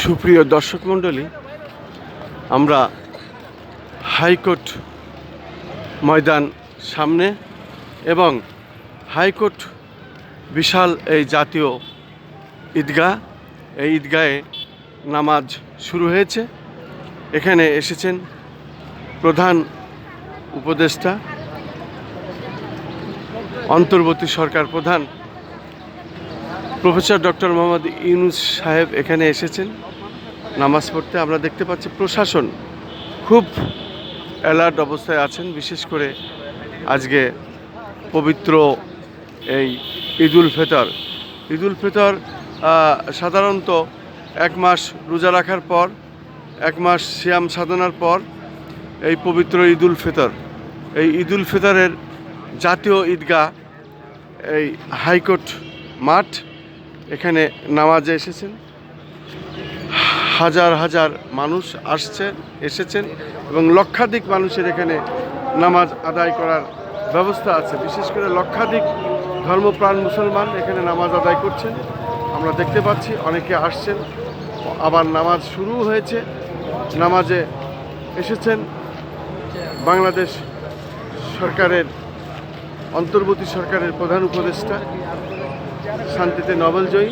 সুপ্রিয় দর্শক মণ্ডলী, আমরা হাইকোর্ট ময়দান সামনে এবং হাইকোর্ট বিশাল এই জাতীয় ঈদগাহ, এই ঈদগাহে নামাজ শুরু হয়েছে। এখানে এসেছেন প্রধান উপদেষ্টা, অন্তর্বর্তী সরকার প্রধান প্রফেসর ডক্টর মোহাম্মদ ইউনূস সাহেব এখানে এসেছেন নামাজ পড়তে। আমরা দেখতে পাচ্ছি প্রশাসন খুব অ্যালার্ট অবস্থায় আছেন। বিশেষ করে আজকে পবিত্র এই ঈদুল ফিতর সাধারণত এক মাস রোজা রাখার পর, এক মাস সিয়াম সাধনার পর এই পবিত্র ঈদুল ফিতরের জাতীয় ঈদগাহ এই হাইকোর্ট মাঠ, এখানে নামাজে এসেছেন হাজার হাজার মানুষ এসেছেন এবং লক্ষাধিক মানুষের এখানে নামাজ আদায় করার ব্যবস্থা আছে। বিশেষ করে লক্ষাধিক ধর্মপ্রাণ মুসলমান এখানে নামাজ আদায় করছেন। আমরা দেখতে পাচ্ছি অনেকে আসছেন, আবার নামাজ শুরু হয়েছে। নামাজে এসেছেন বাংলাদেশ সরকারের অন্তর্বর্তী সরকারের প্রধান উপদেষ্টা, শান্তিতে নোবেলজয়ী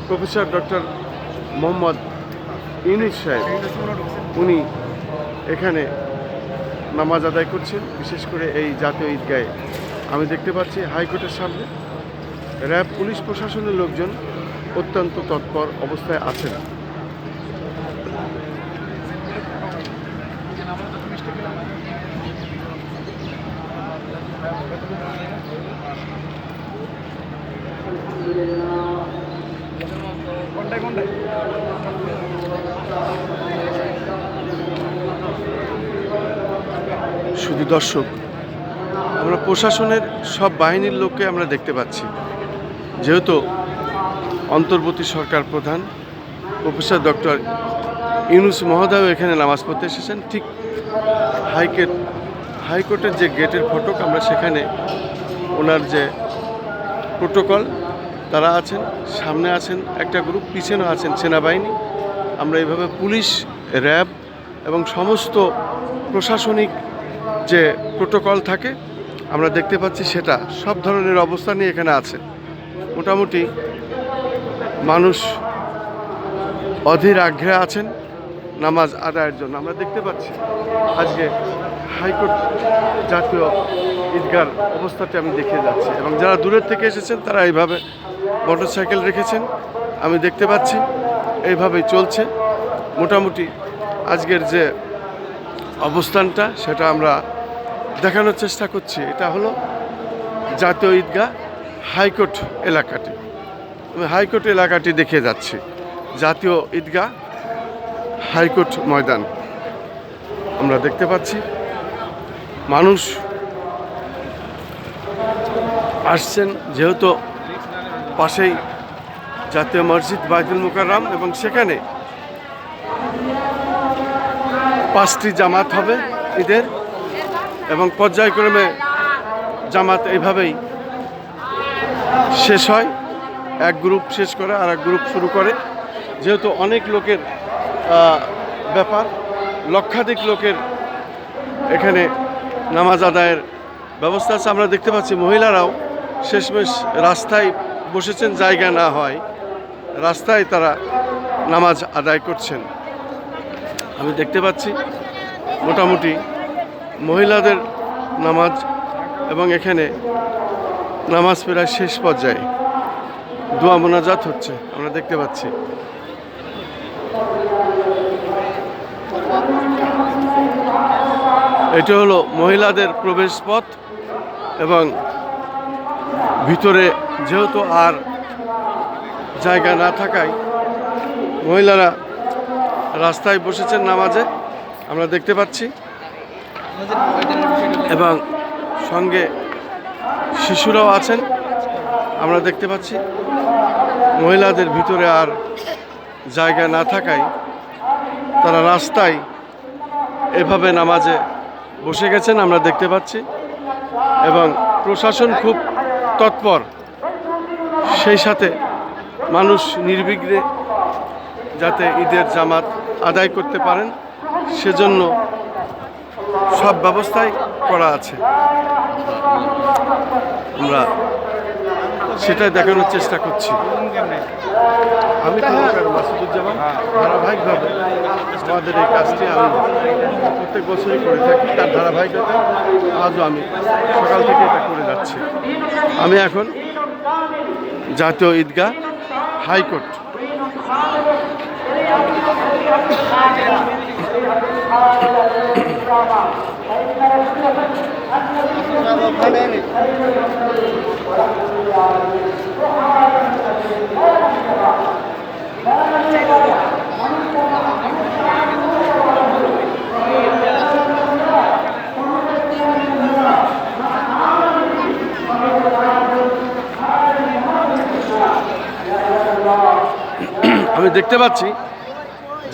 প্রফেসর ডক্টর মোহাম্মদ ইউনূস সাহেব। উনি এখানে নামাজ আদায় করছেন। বিশেষ করে এই জাতীয় ঈদগাহে আমি দেখতে পাচ্ছি হাইকোর্টের সামনে র্যাব, পুলিশ প্রশাসনের লোকজন অত্যন্ত তৎপর অবস্থায় আছেন। শুধু দর্শক, আমরা প্রশাসনের সব বাহিনীর লোককে আমরা দেখতে পাচ্ছি। যেহেতু অন্তর্বর্তী সরকার প্রধান প্রফেসর ডক্টর ইউনূস মহোদয় এখানে নামাজ পড়তে এসেছেন, ঠিক হাইকোর্টের যে গেটের ফটক, আমরা সেখানে ওনার যে প্রোটোকল তারা আছেন, সামনে আছেন একটা গ্রুপ, পিছনেও আছেন সেনাবাহিনী। আমরা এইভাবে পুলিশ, র্যাব এবং সমস্ত প্রশাসনিক যে প্রোটোকল থাকে আমরা দেখতে পাচ্ছি, সেটা সব ধরনের অবস্থানই এখানে আছে। মোটামুটি মানুষ অধীর আগ্রহে আছেন নামাজ আদায়ের জন্য। আমরা দেখতে পাচ্ছি আজকে হাইকোর্ট জাতীয় ঈদগাহর অবস্থাটি আমি দেখিয়ে যাচ্ছি এবং যারা দূরের থেকে এসেছেন তারা এইভাবে মোটরসাইকেল রেখেছেন। আমি দেখতে পাচ্ছি এইভাবেই চলছে। মোটামুটি আজকের যে অবস্থানটা সেটা আমরা দেখানোর চেষ্টা করছি। এটা হলো জাতীয় ঈদগাহ হাইকোর্ট এলাকাটি। আমি হাইকোর্ট এলাকাটি দেখে যাচ্ছি। জাতীয় ঈদগাহ হাইকোর্ট ময়দান আমরা দেখতে পাচ্ছি। মানুষ আসছেন, যেহেতু পাশেই জাতীয় মসজিদ বাইতুল মুকাররম এবং সেখানে 5টি জামাত হবে ঈদের এবং পর্যায়ক্রমে জামাত এইভাবেই শেষ হয়। এক গ্রুপ শেষ করে আর এক গ্রুপ শুরু করে। যেহেতু অনেক লোকের ব্যাপার, লক্ষাধিক লোকের এখানে নামাজ আদায়ের ব্যবস্থা আছে। আমরা দেখতে পাচ্ছি মহিলারাও শেষমেশ রাস্তায় বসেছেন, জায়গা না হয় রাস্তায় তারা নামাজ আদায় করছেন। আমি দেখতে পাচ্ছি মোটামুটি মহিলাদের নামাজ এবং এখানে নামাজ প্রায় শেষ পর্যায়ে দোয়া মোনাজাত হচ্ছে, আমরা দেখতে পাচ্ছি। এটা হলো মহিলাদের প্রবেশ পথ এবং ভিতরে যেহেতু আর জায়গা না থাকায় মহিলারা রাস্তায় বসেছেন নামাজে, আমরা দেখতে পাচ্ছি। এবং সঙ্গে শিশুরাও আছেন, আমরা দেখতে পাচ্ছি। মহিলাদের ভিতরে আর জায়গা না থাকায় তারা রাস্তায় এভাবে নামাজে বসে গেছেন, আমরা দেখতে পাচ্ছি। এবং প্রশাসন খুব তৎপর, সেই সাথে মানুষ নির্বিঘ্নে যাতে ঈদের জামাত আদায় করতে পারেন, সেজন্য সব ব্যবস্থাই করা আছে। আমরা সেটাই দেখানোর চেষ্টা করছি। আমি মাসুদুজ্জামান ধারাবাহিকভাবে আমাদের এই কাজটি আমি প্রত্যেক বছরই করে থাকি, তার ধারাবাহিকতা আজও আমি সকাল থেকে এটা করে যাচ্ছি। আমি এখন জাতীয় ঈদগাহ হাইকোর্ট। আমি দেখতে পাচ্ছি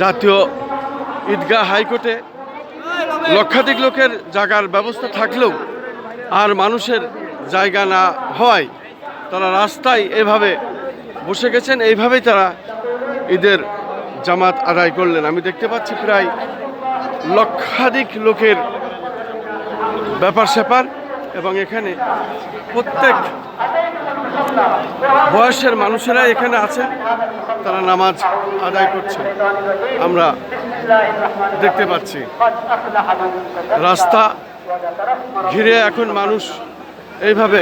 জাতীয় ঈদগাহ হাইকোর্টে লক্ষাধিক লোকের জায়গার ব্যবস্থা থাকলেও আর মানুষের জায়গা না হওয়ায় তারা রাস্তায় এভাবে বসে গেছেন, এইভাবেই তারা ঈদের জামাত আদায় করলেন। আমি দেখতে পাচ্ছি প্রায় লক্ষাধিক লোকের ব্যাপার স্যাপার, এবং এখানে প্রত্যেক বয়সের মানুষেরা এখানে আছেন, তারা নামাজ আদায় করছে। আমরা দেখতে পাচ্ছি রাস্তা ঘিরে এখন মানুষ এইভাবে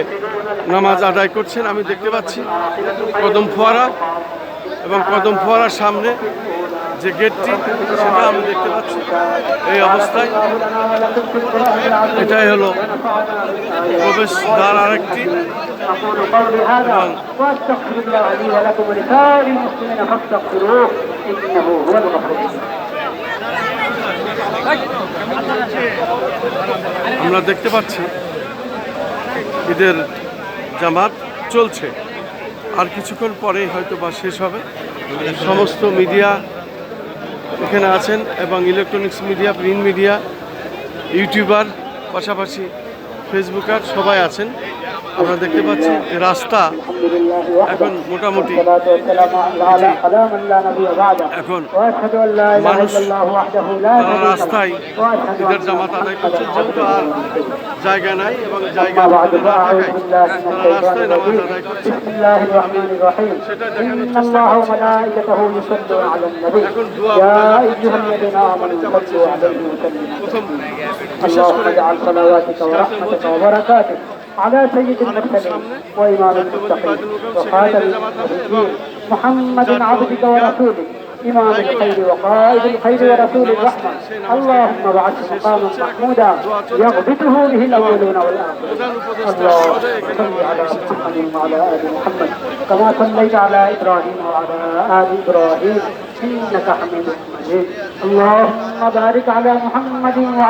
নামাজ আদায় করছেন। আমি দেখতে পাচ্ছি কদম ফোয়ারা, এবং কদম ফোয়ারার সামনে যে গেটটি সেটা আমি দেখতে পাচ্ছি এই অবস্থায়। এটাই হলো প্রবেশদ্বার আরেকটি। আমরা দেখতে পাচ্ছি ঈদের জামাত চলছে, আর কিছুক্ষণ পরেই হয়তো বা শেষ হবে। সমস্ত মিডিয়া এখানে আছেন, এবং electronics media, print media, YouTuber, পাশাপাশি ফেসবুকার সবাই আছেন। আমরা দেখতে পাচ্ছি রাস্তা এখন মোটামুটি এখন মানুষ তারা রাস্তায় ঈদের জামাত আদায় করছে, যেহেতু আর জায়গা নাই এবং জায়গা না থাকায় তারা রাস্তায় নামাজ আদায় করছে। আমি সেটা দেখানোর চেষ্টা করছি। এখন দোয়া প্রথম বিশেষ করে على سيد المرسلين وإمام المتقين وخاتم النبيين محمد عبدك ورسولك إمام الخير وقائد الخير ورسول الرحمة. اللهم ابعث مقاما محمودا يغبطه به الأولون والآخرون. اللهم صل على محمد وعلى آل محمد كما صليت على إبراهيم وعلى آل إبراهيم إنك حميد مجيد. اللهم بارك على محمد وعلى